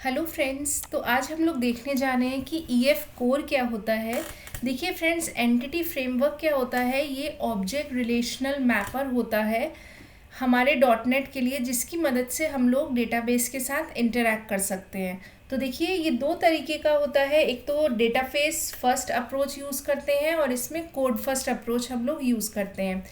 Hello friends, तो आज हम लोग देखने जा रहे हैं कि ईएफ कोर क्या होता है। देखिए फ्रेंड्स, एंटिटी फ्रेमवर्क क्या होता है। ये ऑब्जेक्ट रिलेशनल मैपर होता है हमारे डॉट नेट के लिए, जिसकी मदद से हम लोग डेटाबेस के साथ इंटरैक्ट कर सकते हैं। तो देखिए, ये दो तरीके का होता है। एक तो डेटाबेस फर्स्ट अप्रोच यूज़ करते हैं और इसमें कोड फर्स्ट अप्रोच हम लोग यूज़ करते हैं।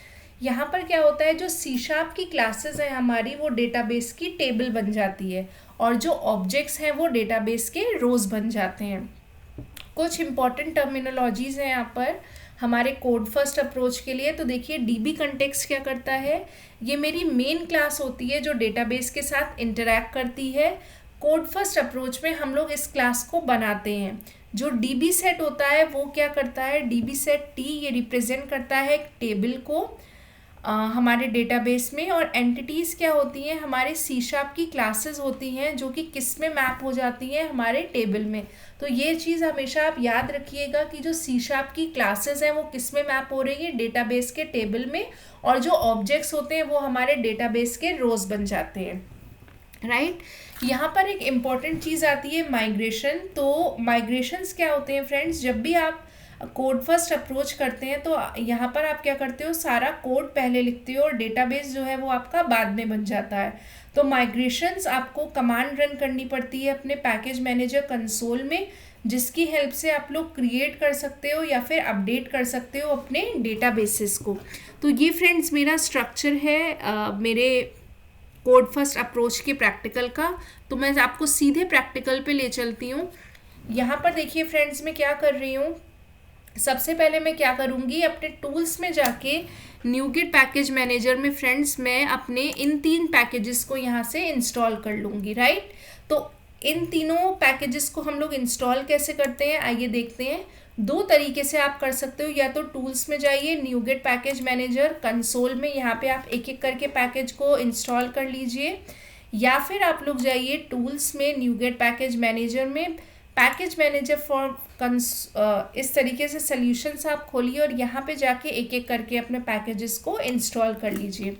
यहाँ पर क्या होता है, जो सी शार्प की क्लासेस हैं हमारी, वो डेटाबेस की टेबल बन जाती है और जो ऑब्जेक्ट्स हैं वो डेटाबेस के रोज बन जाते हैं। कुछ इंपॉर्टेंट टर्मिनोलॉजीज हैं यहाँ पर हमारे कोड फर्स्ट अप्रोच के लिए। तो देखिए, डीबी कंटेक्स्ट क्या करता है, ये मेरी मेन क्लास होती है जो डेटाबेस के साथ इंटरैक्ट करती है। कोड फर्स्ट अप्रोच में हम लोग इस क्लास को बनाते हैं। जो डीबी सेट होता है वो क्या करता है, डीबी सेट टी, ये रिप्रेजेंट करता है एक टेबल को हमारे डेटाबेस में। और एंटिटीज़ क्या होती हैं, हमारे सी शार्प की क्लासेस होती हैं जो कि किस में मैप हो जाती हैं, हमारे टेबल में। तो ये चीज़ हमेशा आप याद रखिएगा कि जो सी शार्प की क्लासेस हैं वो किस में मैप हो रही है, डेटाबेस के टेबल में। और जो ऑब्जेक्ट्स होते हैं वो हमारे डेटाबेस के रोज बन जाते हैं, राइट। यहाँ पर एक इम्पॉर्टेंट चीज़ आती है, माइग्रेशन। तो माइग्रेशंस क्या होते हैं फ्रेंड्स, जब भी आप कोड फर्स्ट अप्रोच करते हैं तो यहाँ पर आप क्या करते हो, सारा कोड पहले लिखते हो और डेटाबेस जो है वो आपका बाद में बन जाता है। तो माइग्रेशंस आपको कमांड रन करनी पड़ती है अपने पैकेज मैनेजर कंसोल में, जिसकी हेल्प से आप लोग क्रिएट कर सकते हो या फिर अपडेट कर सकते हो अपने डेटाबेसेस को। तो ये फ्रेंड्स मेरा स्ट्रक्चर है मेरे कोड फर्स्ट अप्रोच के प्रैक्टिकल का। तो मैं आपको सीधे प्रैक्टिकल पे ले चलती हूँ। यहाँ पर देखिए फ्रेंड्स, मैं क्या कर रही हूँ, सबसे पहले मैं क्या करूँगी, अपने टूल्स में जाके न्यूगिट पैकेज मैनेजर में फ्रेंड्स मैं अपने इन 3 पैकेजेस को यहाँ से इंस्टॉल कर लूँगी, राइट। तो इन तीनों पैकेजेस को हम लोग इंस्टॉल कैसे करते हैं, आइए देखते हैं। 2 तरीके से आप कर सकते हो, या तो टूल्स में जाइए, न्यूगिट पैकेज मैनेजर कंसोल में, यहाँ पे आप एक एक करके पैकेज को इंस्टॉल कर लीजिए। या फिर आप लोग जाइए टूल्स में, न्यूगिट पैकेज मैनेजर में, पैकेज मैनेजर फॉर इस तरीके से सॉल्यूशंस आप खोलिए और यहाँ पे जाके एक एक करके अपने पैकेजेस को इंस्टॉल कर लीजिए।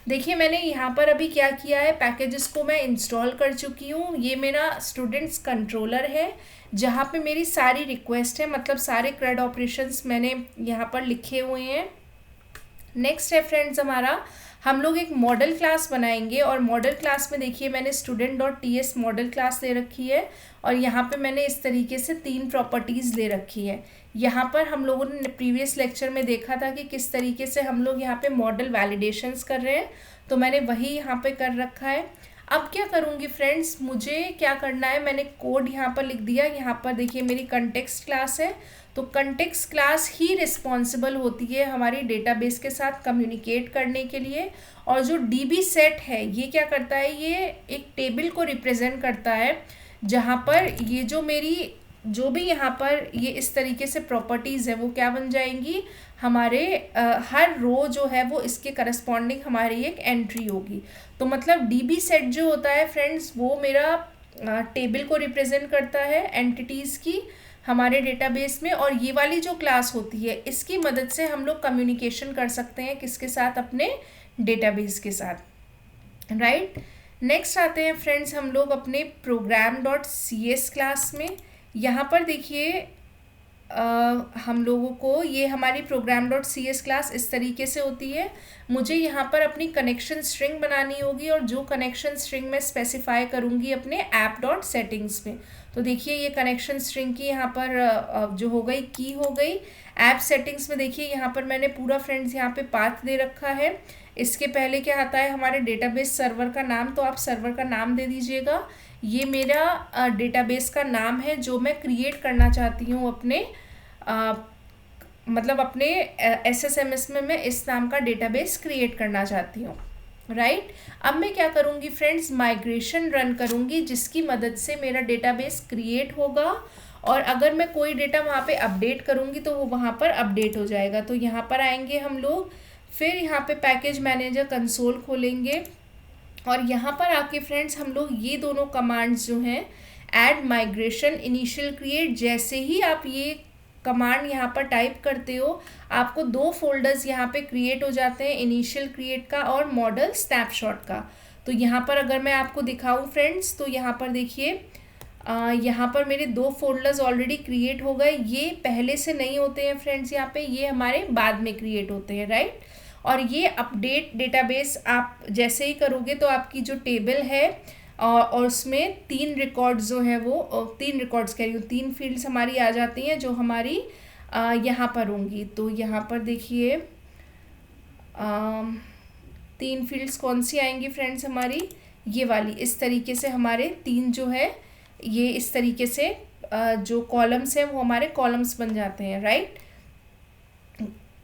देखिए, मैंने यहाँ पर अभी क्या किया है, पैकेजेस को मैं इंस्टॉल कर चुकी हूँ। ये मेरा स्टूडेंट्स कंट्रोलर है जहाँ पे मेरी सारी रिक्वेस्ट है, मतलब सारे CRUD ऑपरेशंस मैंने यहाँ पर लिखे हुए हैं। नेक्स्ट है फ्रेंड्स हमारा, हम लोग एक मॉडल क्लास बनाएंगे और मॉडल क्लास में देखिए मैंने student.ts मॉडल क्लास ले रखी है और यहाँ पे मैंने इस तरीके से 3 प्रॉपर्टीज़ ले रखी है। यहाँ पर हम लोगों ने प्रीवियस लेक्चर में देखा था कि किस तरीके से हम लोग यहाँ पे मॉडल वैलिडेशंस कर रहे हैं, तो मैंने वही यहाँ पे कर रखा है। अब क्या करूँगी फ्रेंड्स, मुझे क्या करना है, मैंने कोड यहाँ पर लिख दिया। यहाँ पर देखिए मेरी कंटेक्स्ट क्लास है, तो कंटेक्स्ट क्लास ही रिस्पॉन्सिबल होती है हमारी डेटाबेस के साथ कम्युनिकेट करने के लिए। और जो डीबी सेट है ये क्या करता है, ये एक टेबल को रिप्रेजेंट करता है, जहाँ पर ये जो मेरी जो भी यहाँ पर ये इस तरीके से प्रॉपर्टीज़ है वो क्या बन जाएंगी, हमारे हर रो जो है वो इसके करस्पॉन्डिंग हमारी एक एंट्री होगी। तो मतलब डीबी सेट जो होता है फ्रेंड्स, वो मेरा टेबल को रिप्रेजेंट करता है एंटिटीज़ की हमारे डेटाबेस में। और ये वाली जो क्लास होती है इसकी मदद से हम लोग कम्युनिकेशन कर सकते हैं किसके साथ, अपने डेटाबेस के साथ, राइट। नेक्स्ट आते हैं फ्रेंड्स हम लोग अपने program.cs क्लास में। यहाँ पर देखिए हम लोगों को ये हमारी program.cs क्लास इस तरीके से होती है। मुझे यहाँ पर अपनी कनेक्शन स्ट्रिंग बनानी होगी और जो कनेक्शन स्ट्रिंग मैं स्पेसिफाई करूँगी अपने app.settings में। तो देखिए ये कनेक्शन स्ट्रिंग की यहाँ पर जो हो गई की हो गई। ऐप सेटिंग्स में देखिए यहाँ पर मैंने पूरा फ्रेंड्स यहाँ पे पाथ दे रखा है। इसके पहले क्या आता है, हमारे डेटाबेस सर्वर का नाम, तो आप सर्वर का नाम दे दीजिएगा। ये मेरा डेटाबेस का नाम है जो मैं क्रिएट करना चाहती हूँ अपने मतलब अपने SSMS में मैं इस नाम का डेटाबेस क्रिएट करना चाहती हूँ, राइट। अब मैं क्या करूँगी फ्रेंड्स, माइग्रेशन रन करूँगी जिसकी मदद से मेरा डेटाबेस क्रिएट होगा और अगर मैं कोई डेटा वहाँ पे अपडेट करूँगी तो वो वहाँ पर अपडेट हो जाएगा। तो यहाँ पर आएंगे हम लोग, फिर यहाँ पे पैकेज मैनेजर कंसोल खोलेंगे और यहाँ पर आके फ्रेंड्स हम लोग ये दोनों कमांड्स जो हैं, ऐड माइग्रेशन इनिशियल क्रिएट, जैसे ही आप ये कमांड यहाँ पर टाइप करते हो आपको 2 फोल्डर्स यहाँ पे क्रिएट हो जाते हैं, इनिशियल क्रिएट का और मॉडल स्नैपशॉट का। तो यहाँ पर अगर मैं आपको दिखाऊं फ्रेंड्स, तो यहाँ पर देखिए यहाँ पर मेरे 2 फोल्डर्स ऑलरेडी क्रिएट हो गए। ये पहले से नहीं होते हैं फ्रेंड्स, यहाँ पे ये हमारे बाद में क्रिएट होते हैं, राइट। और ये अपडेट डेटाबेस आप जैसे ही करोगे तो आपकी जो टेबल है और उसमें 3 रिकॉर्ड्स जो है वो 3 रिकॉर्ड्स कह रही हूँ, 3 फील्ड्स हमारी आ जाती हैं जो हमारी यहाँ पर होंगी। तो यहाँ पर देखिए 3 फील्ड्स कौन सी आएंगी फ्रेंड्स हमारी, ये वाली। इस तरीके से हमारे 3 जो है ये इस तरीके से जो कॉलम्स हैं वो हमारे कॉलम्स बन जाते हैं, राइट।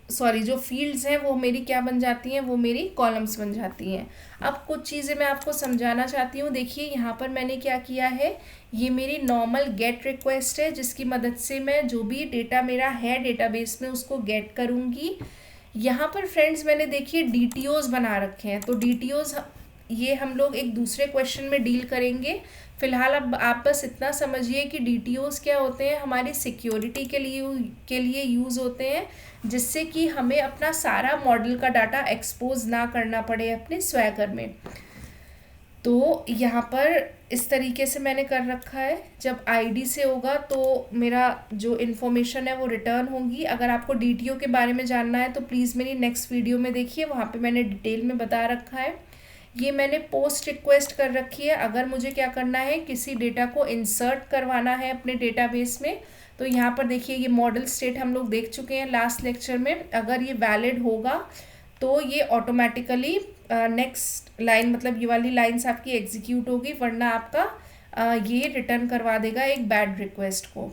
सॉरी, जो फील्ड्स हैं वो मेरी क्या बन जाती हैं, वो मेरी कॉलम्स बन जाती हैं। अब कुछ चीज़ें मैं आपको समझाना चाहती हूँ। देखिए यहाँ पर मैंने क्या किया है, ये मेरी नॉर्मल गेट रिक्वेस्ट है जिसकी मदद से मैं जो भी डेटा मेरा है डेटाबेस में उसको गेट करूँगी। यहाँ पर फ्रेंड्स मैंने देखिए DTOs बना रखे हैं। तो DTOs ये हम लोग एक दूसरे क्वेश्चन में डील करेंगे। फिलहाल अब आप बस इतना समझिए कि DTOs क्या होते हैं, हमारी सिक्योरिटी के लिए यूज़ होते हैं, जिससे कि हमें अपना सारा मॉडल का डाटा एक्सपोज ना करना पड़े अपने स्वैगर में। तो यहाँ पर इस तरीके से मैंने कर रखा है। जब ID से होगा तो मेरा जो इन्फॉर्मेशन है वो रिटर्न होगी। अगर आपको DTO के बारे में जानना है तो प्लीज़ मेरी नेक्स्ट वीडियो में देखिए, वहाँ पे मैंने डिटेल में बता रखा है। ये मैंने पोस्ट रिक्वेस्ट कर रखी है। अगर मुझे क्या करना है, किसी डेटा को इंसर्ट करवाना है अपने डेटाबेस में, तो यहाँ पर देखिए ये मॉडल स्टेट हम लोग देख चुके हैं लास्ट लेक्चर में। अगर ये वैलिड होगा तो ये ऑटोमेटिकली नेक्स्ट लाइन, मतलब ये वाली लाइन्स आपकी एग्जीक्यूट होगी, वरना आपका ये रिटर्न करवा देगा एक बैड रिक्वेस्ट को।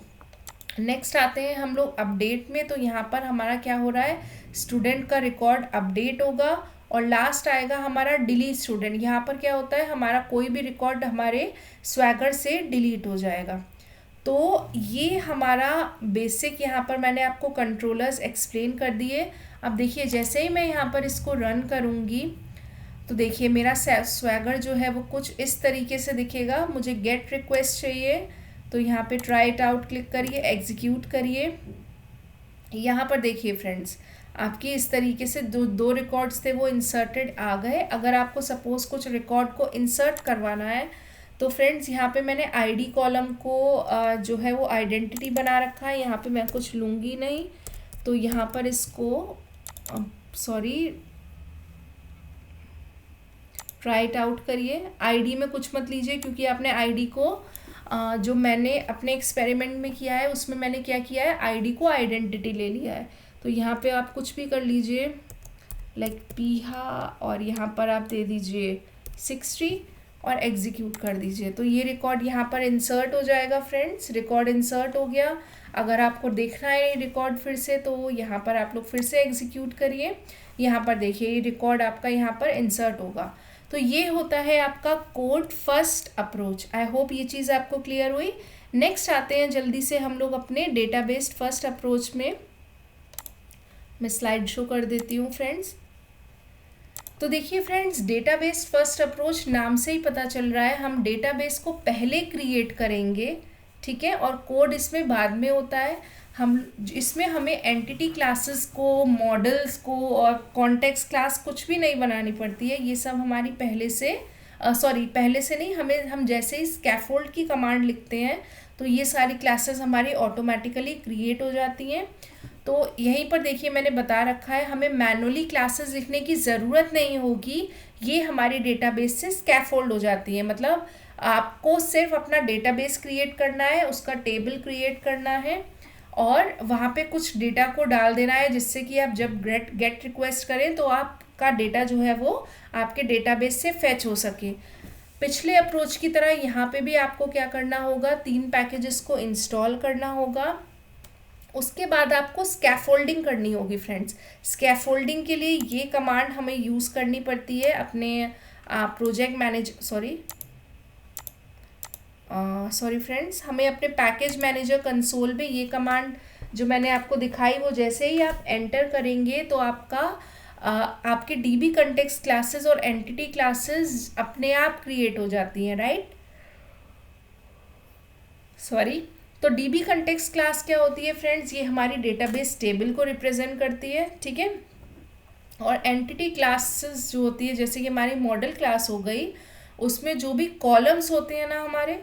नेक्स्ट आते हैं हम लोग अपडेट में। तो यहाँ पर हमारा क्या हो रहा है, स्टूडेंट का रिकॉर्ड अपडेट होगा और लास्ट आएगा हमारा डिलीट स्टूडेंट। यहाँ पर क्या होता है, हमारा कोई भी रिकॉर्ड हमारे स्वैगर से डिलीट हो जाएगा। तो ये हमारा बेसिक यहाँ पर मैंने आपको कंट्रोलर्स एक्सप्लेन कर दिए। अब देखिए जैसे ही मैं यहाँ पर इसको रन करूँगी तो देखिए मेरा स्वैगर जो है वो कुछ इस तरीके से दिखेगा। मुझे गेट रिक्वेस्ट चाहिए तो यहाँ पे ट्राई इट आउट क्लिक करिए, एग्जीक्यूट करिए। यहाँ पर देखिए फ्रेंड्स आपकी इस तरीके से दो रिकॉर्ड्स थे वो इंसर्टेड आ गए। अगर आपको सपोज कुछ रिकॉर्ड को इंसर्ट करवाना है तो फ्रेंड्स यहाँ पे मैंने ID कॉलम को जो है वो आइडेंटिटी बना रखा है। यहाँ पे मैं कुछ लूँगी नहीं, तो यहाँ पर इसको ट्राई इट आउट करिए। ID में कुछ मत लीजिए क्योंकि आपने ID को जो मैंने अपने एक्सपेरिमेंट में किया है उसमें मैंने क्या किया है, ID को आइडेंटिटी ले लिया है। तो यहाँ पे आप कुछ भी कर लीजिए लाइक पीहा, और यहाँ पर आप दे दीजिए 60 और एग्जीक्यूट कर दीजिए। तो ये रिकॉर्ड यहाँ पर इंसर्ट हो जाएगा फ्रेंड्स। रिकॉर्ड इंसर्ट हो गया। अगर आपको देखना है रिकॉर्ड फिर से तो यहाँ पर आप लोग फिर से एग्जीक्यूट करिए। यहाँ पर देखिए ये रिकॉर्ड आपका यहाँ पर इंसर्ट होगा। तो ये होता है आपका code first approach. I hope ये चीज़ आपको क्लियर हुई। नेक्स्ट आते हैं जल्दी से हम लोग अपने डेटाबेस फर्स्ट अप्रोच में। मैं स्लाइड शो कर देती हूँ फ्रेंड्स। तो देखिए फ्रेंड्स डेटाबेस फर्स्ट अप्रोच नाम से ही पता चल रहा है हम डेटाबेस को पहले क्रिएट करेंगे, ठीक है, और कोड इसमें बाद में होता है। इसमें हमें एंटिटी क्लासेस को, मॉडल्स को और कॉन्टेक्स्ट क्लास कुछ भी नहीं बनानी पड़ती है। ये सब हमारी पहले से नहीं, हम जैसे ही स्कैफोल्ड की कमांड लिखते हैं तो ये सारी क्लासेस हमारी ऑटोमेटिकली क्रिएट हो जाती हैं। तो यहीं पर देखिए मैंने बता रखा है हमें मैनुअली क्लासेस लिखने की ज़रूरत नहीं होगी। ये हमारी डेटाबेस से स्कैफोल्ड हो जाती है। मतलब आपको सिर्फ अपना डेटाबेस क्रिएट करना है, उसका टेबल क्रिएट करना है और वहाँ पे कुछ डेटा को डाल देना है, जिससे कि आप जब गेट रिक्वेस्ट करें तो आपका डेटा जो है वो आपके डेटाबेस से फैच हो सके। पिछले अप्रोच की तरह यहाँ पे भी आपको क्या करना होगा, 3 पैकेजेस को इंस्टॉल करना होगा। उसके बाद आपको स्कैफोल्डिंग करनी होगी फ्रेंड्स। स्कैफोल्डिंग के लिए ये कमांड हमें यूज़ करनी पड़ती है अपने फ्रेंड्स, हमें अपने पैकेज मैनेजर कंसोल में ये कमांड जो मैंने आपको दिखाई वो जैसे ही आप एंटर करेंगे तो आपके DB कंटेक्स्ट क्लासेस और एंटिटी क्लासेस अपने आप क्रिएट हो जाती हैं, राइट। तो DB कंटेक्स्ट क्लास क्या होती है फ्रेंड्स, ये हमारी डेटाबेस टेबल को रिप्रेजेंट करती है, ठीक है। और एंटिटी क्लासेस जो होती है जैसे कि हमारी मॉडल क्लास हो गई, उसमें जो भी कॉलम्स होते हैं ना हमारे,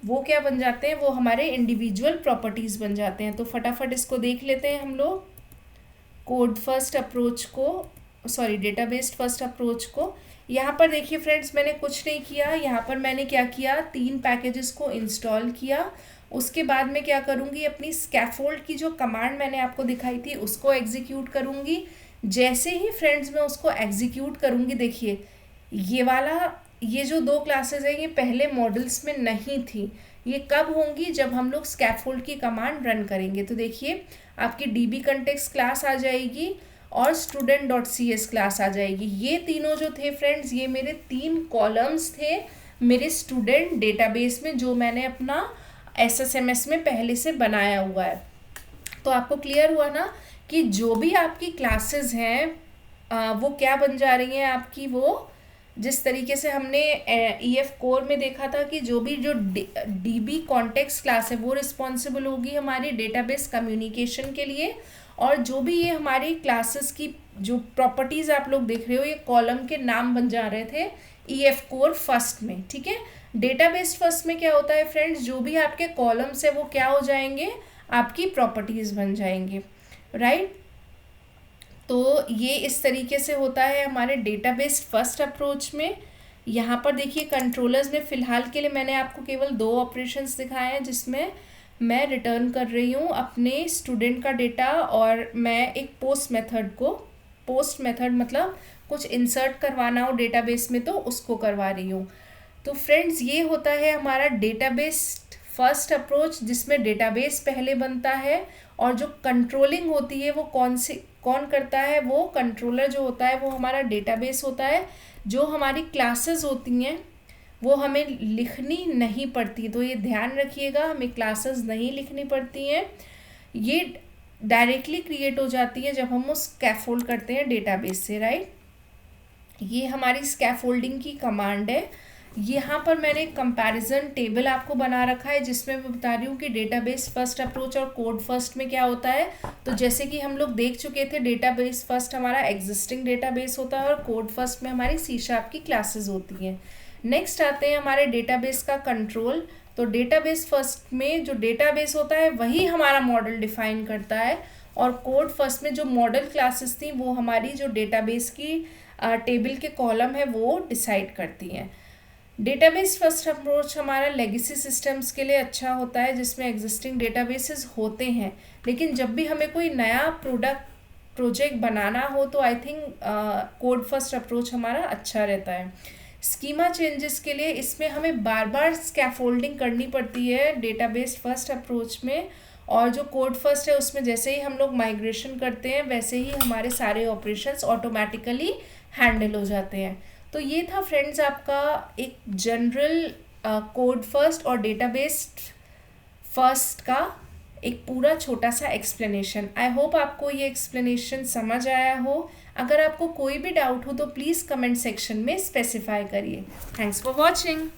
वो क्या बन जाते हैं, वो हमारे इंडिविजुअल प्रॉपर्टीज़ बन जाते हैं। तो फटाफट इसको देख लेते हैं हम लोग, कोड फर्स्ट अप्रोच को, सॉरी डेटाबेस फर्स्ट अप्रोच को। यहाँ पर देखिए फ्रेंड्स, मैंने कुछ नहीं किया, यहाँ पर मैंने क्या किया, 3 पैकेजेस को इंस्टॉल किया। उसके बाद में क्या करूँगी, अपनी स्कैफोल्ड की जो कमांड मैंने आपको दिखाई थी उसको एग्जीक्यूट करूँगी। जैसे ही फ्रेंड्स मैं उसको एग्जीक्यूट करूँगी, देखिए ये जो 2 क्लासेस हैं ये पहले मॉडल्स में नहीं थी। ये कब होंगी, जब हम लोग स्कैफोल्ड की कमांड रन करेंगे। तो देखिए आपकी DB कंटेक्स्ट क्लास आ जाएगी और student.cs क्लास आ जाएगी। ये तीनों जो थे फ्रेंड्स, ये मेरे 3 कॉलम्स थे मेरे स्टूडेंट डेटाबेस में, जो मैंने अपना SSMS में पहले से बनाया हुआ है। तो आपको क्लियर हुआ ना कि जो भी आपकी क्लासेस हैं वो क्या बन जा रही हैं आपकी, वो जिस तरीके से हमने EF कोर में देखा था कि जो DB कॉन्टेक्स्ट क्लास है वो रिस्पॉन्सिबल होगी हमारी डेटाबेस कम्युनिकेशन के लिए, और जो भी ये हमारी क्लासेस की जो प्रॉपर्टीज़ आप लोग देख रहे हो, ये कॉलम के नाम बन जा रहे थे EF कोर फर्स्ट में। ठीक है, डेटाबेस फर्स्ट में क्या होता है फ्रेंड्स, जो भी आपके कॉलम्स है वो क्या हो जाएंगे, आपकी प्रॉपर्टीज़ बन जाएंगे, राइट। तो ये इस तरीके से होता है हमारे डेटाबेस फर्स्ट अप्रोच में। यहाँ पर देखिए कंट्रोलर्स में फ़िलहाल के लिए मैंने आपको केवल 2 ऑपरेशंस दिखाए हैं, जिसमें मैं रिटर्न कर रही हूँ अपने स्टूडेंट का डेटा, और मैं एक पोस्ट मेथड मतलब कुछ इंसर्ट करवाना हो डेटाबेस में तो उसको करवा रही हूँ। तो फ्रेंड्स ये होता है हमारा डेटाबेस फर्स्ट अप्रोच, जिसमें डेटाबेस पहले बनता है और जो कंट्रोलिंग होती है वो कौन करता है, वो कंट्रोलर जो होता है वो हमारा डेटाबेस होता है। जो हमारी क्लासेस होती हैं वो हमें लिखनी नहीं पड़ती, तो ये ध्यान रखिएगा, हमें क्लासेस नहीं लिखनी पड़ती हैं, ये डायरेक्टली क्रिएट हो जाती है जब हम उस स्कैफोल्ड करते हैं डेटाबेस से, राइट। ये हमारी स्कैफोल्डिंग की कमांड है। यहाँ पर मैंने कंपैरिजन टेबल आपको बना रखा है, जिसमें मैं बता रही हूँ कि डेटाबेस फर्स्ट अप्रोच और कोड फर्स्ट में क्या होता है। तो जैसे कि हम लोग देख चुके थे, डेटाबेस फर्स्ट हमारा एग्जिस्टिंग डेटाबेस होता है और कोड फर्स्ट में हमारी C# की क्लासेस होती हैं। नेक्स्ट आते हैं हमारे डेटाबेस का कंट्रोल। तो डेटाबेस फर्स्ट में जो डेटाबेस होता है वही हमारा मॉडल डिफाइन करता है, और कोड फर्स्ट में जो मॉडल क्लासेस थी वो हमारी जो डेटाबेस की टेबल के कॉलम है वो डिसाइड करती हैं। डेटाबेस फर्स्ट अप्रोच हमारा लेगेसी सिस्टम्स के लिए अच्छा होता है, जिसमें एग्जिस्टिंग डेटाबेसेस होते हैं, लेकिन जब भी हमें कोई नया प्रोजेक्ट बनाना हो तो I think code first approach हमारा अच्छा रहता है। स्कीमा चेंजेस के लिए इसमें हमें बार बार स्कैफोल्डिंग करनी पड़ती है डेटाबेस फर्स्ट अप्रोच में, और जो कोड फर्स्ट है उसमें जैसे ही हम लोग माइग्रेशन करते हैं वैसे ही हमारे सारे ऑपरेशंस ऑटोमेटिकली हैंडल हो जाते हैं। तो ये था फ्रेंड्स आपका एक जनरल कोड फर्स्ट और डेटाबेस फर्स्ट का एक पूरा छोटा सा एक्सप्लेनेशन। आई होप आपको ये एक्सप्लेनेशन समझ आया हो। अगर आपको कोई भी डाउट हो तो प्लीज़ कमेंट सेक्शन में स्पेसिफाई करिए। Thanks for watching.